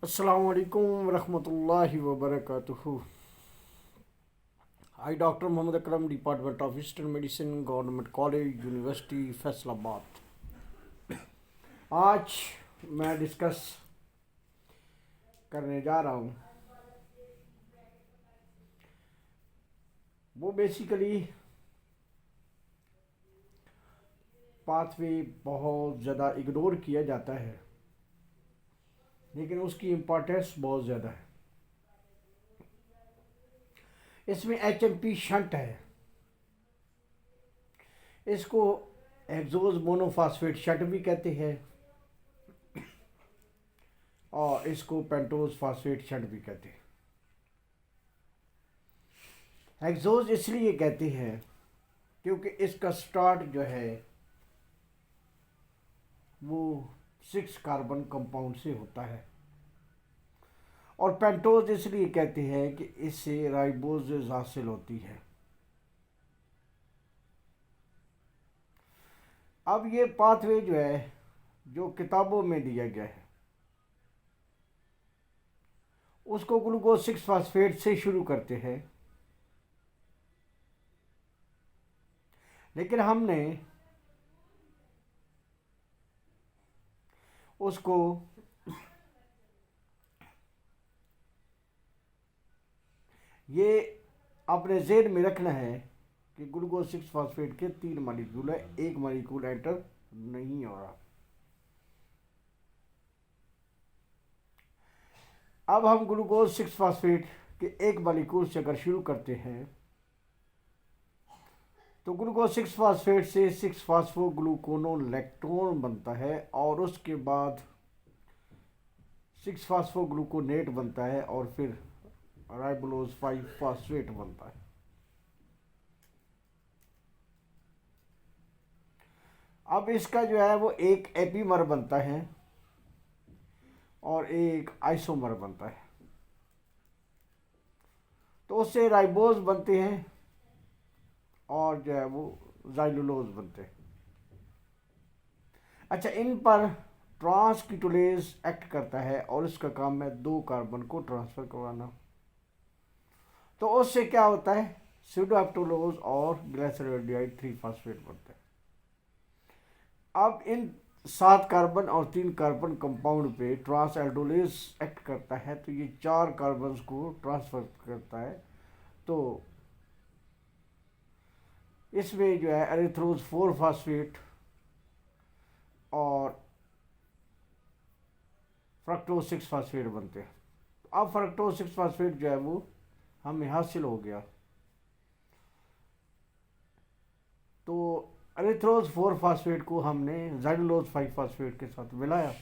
अस्सलाम वालेकुम रहमतुल्लाहि व बरकातुहू। I doctor Mohammad Akram, department of eastern medicine, government college, university Faisalabad. आज मैं डिस्कस करने जा रहा हूँ वो बेसिकली पाथवे बहुत ज़्यादा इग्नोर किया जाता है, लेकिन उसकी इम्पोर्टेंस बहुत ज़्यादा है। इसमें HMP शंट है, इसको हेक्सोज मोनोफॉस्फेट शंट भी कहते हैं और इसको पेंटोज फॉस्फेट शंट भी कहते हैं। हेक्सोज इसलिए कहते हैं क्योंकि इसका स्टार्ट जो है वो 6 कार्बन कंपाउंड से होता है, और पेंटोज इसलिए कहते हैं कि इससे राइबोज हासिल होती है। अब ये पाथवे जो है जो किताबों में दिया गया है उसको ग्लूकोज 6 फास्फेट से शुरू करते हैं, लेकिन हमने उसको ये अपने जेन में रखना है कि ग्लूकोज 6 फास्फेट के 3 मालिक्यूल है, एक मालिक्यूल एंटर नहीं हो रहा। अब हम ग्लूकोज 6 फास्फेट के एक मालिक्यूल से अगर शुरू करते हैं तो ग्लूकोज 6 फास्फेट से 6 फास्फोग्लूकोनोलेक्टोन बनता है, और उसके बाद 6 फास्फोग्लूकोनेट बनता है, और फिर राइबोलोज 5 फास्फेट बनता है। अब इसका जो है वो एक एपीमर बनता है और एक आइसोमर बनता है, तो उससे राइबोज बनते हैं और जो है वो जाइलुलोज बनते हैं। अच्छा, इन पर ट्रांसकीटोलेज एक्ट करता है और इसका काम है 2 कार्बन को ट्रांसफर करवाना। तो उससे क्या होता है, स्यूडोएप्टोलोज और ग्लाइसरॉल्डिहाइड 3 फास्फेट बनते हैं। अब इन 7 कार्बन और 3 कार्बन कंपाउंड पे ट्रांस एल्डोलेज एक्ट करता है, तो ये 4 कार्बन को ट्रांसफर करता है। तो इसमें जो है एरिथ्रोज 4 फास्फेट और फ्रक्टोज 6 फास्फेट बनते हैं। अब फ्रक्टोज 6 फास्फेट जो है वो हमें हासिल हो गया, तो एरिथ्रोज 4 फास्फेट को हमने जाइलुलोज 5 फास्फेट के साथ मिलाया,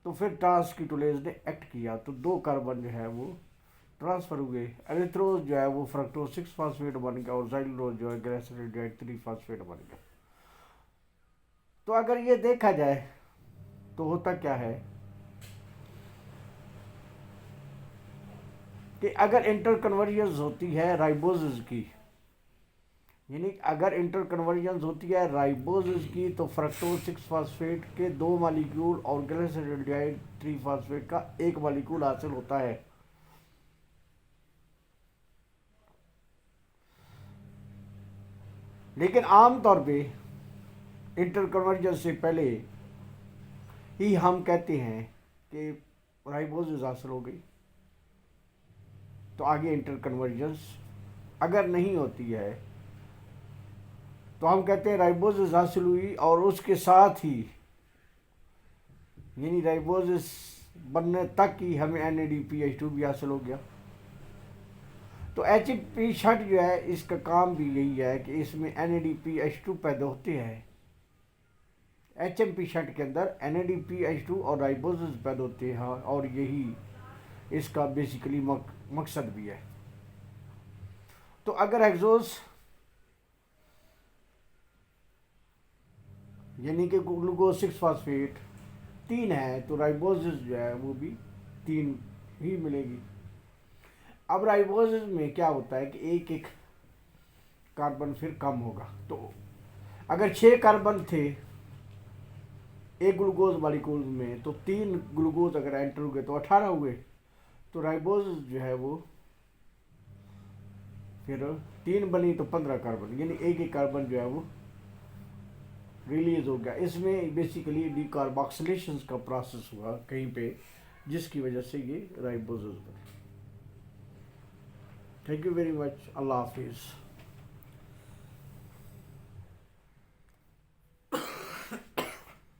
तो फिर ट्रांसकीटोलेज ने एक्ट किया, तो 2 कार्बन जो है वो ट्रांसफर हुए। एरिथ्रोज जो है वो फ्रक्टोज 6 फास्फेट बन गया और जाइलुलोज जो है ग्लाइसरॉल्डिहाइड 3 फास्फेट बन गया। तो अगर ये देखा जाए तो होता क्या है कि अगर इंटर कन्वर्जेंस होती है राइबोजेज की, यानी अगर इंटर कन्वर्जेंस होती है राइबोजेज की, तो फ्रक्टोज 6 फास्फेट के 2 मालिक्यूल और ग्लाइसरॉल्डिहाइड 3 फास्फेट का 1 मालिक्यूल हासिल होता है। लेकिन आमतौर पे इंटर कन्वर्जेंस से पहले ही हम कहते हैं कि राइबोजेज हासिल हो गई, तो आगे इंटर कन्वर्जेंस अगर नहीं होती है तो हम कहते हैं राइबोजेज हासिल हुई, और उसके साथ ही यानी राइबोजेज बनने तक ही हमें NADPH2 भी हासिल हो गया। तो HMP शंट जो है इसका काम भी यही है कि इसमें NADPH2 पैदा होते हैं। HMP शंट के अंदर NADPH2 और राइबोजेज पैदा होते हैं, और यही इसका बेसिकली मकसद भी है। तो अगर हेक्सोज यानी कि ग्लूकोज 6 फास्फेट 3 है, तो राइबोजेज जो है वो भी 3 ही मिलेगी। अब राइबोजेज में क्या होता है कि एक एक कार्बन फिर कम होगा, तो अगर 6 कार्बन थे एक ग्लूकोज मॉलिक्यूल में तो 3 ग्लूकोज अगर एंटर हुए तो 18 हुए, तो राइबोज जो है वो फिर 3 बनी तो 15 कार्बन, यानी एक कार्बन जो है वो रिलीज हो गया। इसमें बेसिकली डीकार्बोक्सिलेशन का प्रोसेस हुआ कहीं पे, जिसकी वजह से ये राइबोज बने। Thank you very much. Allah हाफिज़।